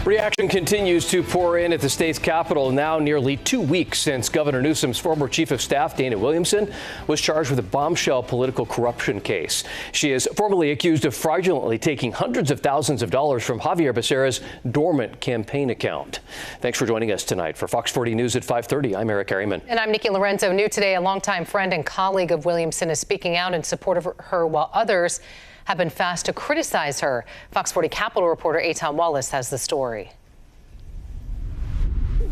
Reaction continues to pour in at the state's capital now nearly 2 weeks since Governor Newsom's former chief of staff, Dana Williamson, was charged with a bombshell political corruption case. She is formally accused of fraudulently taking hundreds of thousands of dollars from Javier Becerra's dormant campaign account. Thanks for joining us tonight. For Fox 40 News at 5:30, I'm Eric Harriman. And I'm Nikki Lorenzo. New today, a longtime friend and colleague of Williamson is speaking out in support of her, while others have been fast to criticize her. Fox 40 Capitol reporter Eitan Wallace has the story.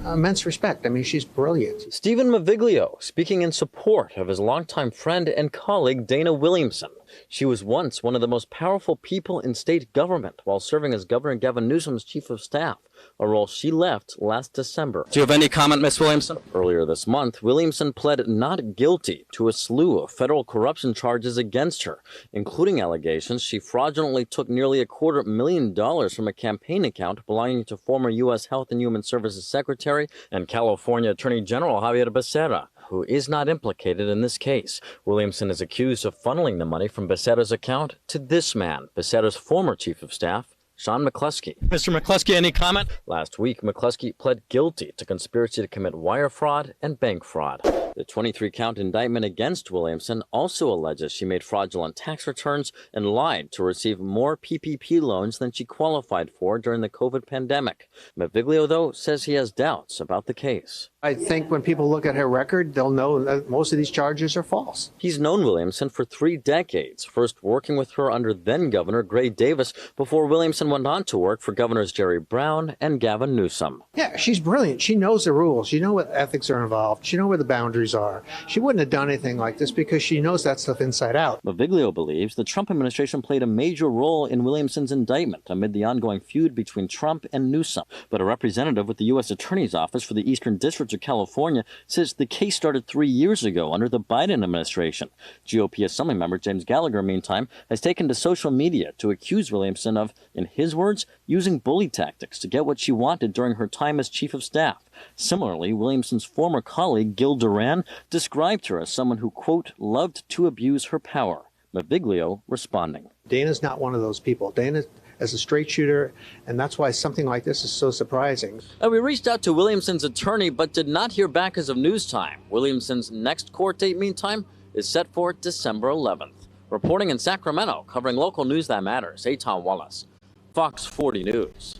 Immense respect. I mean, she's brilliant. Stephen Maviglio speaking in support of his longtime friend and colleague Dana Williamson. She was once one of the most powerful people in state government while serving as Governor Gavin Newsom's chief of staff, a role she left last December. Do you have any comment, Ms. Williamson? Earlier this month, Williamson pled not guilty to a slew of federal corruption charges against her, including allegations she fraudulently took nearly $250,000 from a campaign account belonging to former U.S. Health and Human Services Secretary and California Attorney General Javier Becerra, who is not implicated in this case. Williamson is accused of funneling the money from Becerra's account to this man, Becerra's former chief of staff, Sean McCluskey. Mr. McCluskey, any comment? Last week, McCluskey pled guilty to conspiracy to commit wire fraud and bank fraud. The 23-count indictment against Williamson also alleges she made fraudulent tax returns and lied to receive more PPP loans than she qualified for during the COVID pandemic. Maviglio, though, says he has doubts about the case. I think when people look at her record, they'll know that most of these charges are false. He's known Williamson for 3 decades, first working with her under then-Governor Gray Davis before Williamson went on to work for Governors Jerry Brown and Gavin Newsom. Yeah, she's brilliant. She knows the rules. She knows what ethics are involved. She knows where the boundaries are. She wouldn't have done anything like this because she knows that stuff inside out. Maviglio believes the Trump administration played a major role in Williamson's indictment amid the ongoing feud between Trump and Newsom. But a representative with the U.S. Attorney's Office for the Eastern District of California says the case started 3 years ago under the Biden administration. GOP Assemblymember James Gallagher, meantime, has taken to social media to accuse Williamson of, in his words, using bully tactics to get what she wanted during her time as chief of staff. Similarly, Williamson's former colleague Gil Duran described her as someone who, quote, loved to abuse her power. Maviglio responding. Dana's not one of those people. Dana is a straight shooter, and that's why something like this is so surprising. We reached out to Williamson's attorney but did not hear back as of news time. Williamson's next court date, meantime, is set for December 11th. Reporting in Sacramento, covering local news that matters, Eitan Wallace, Fox 40 News.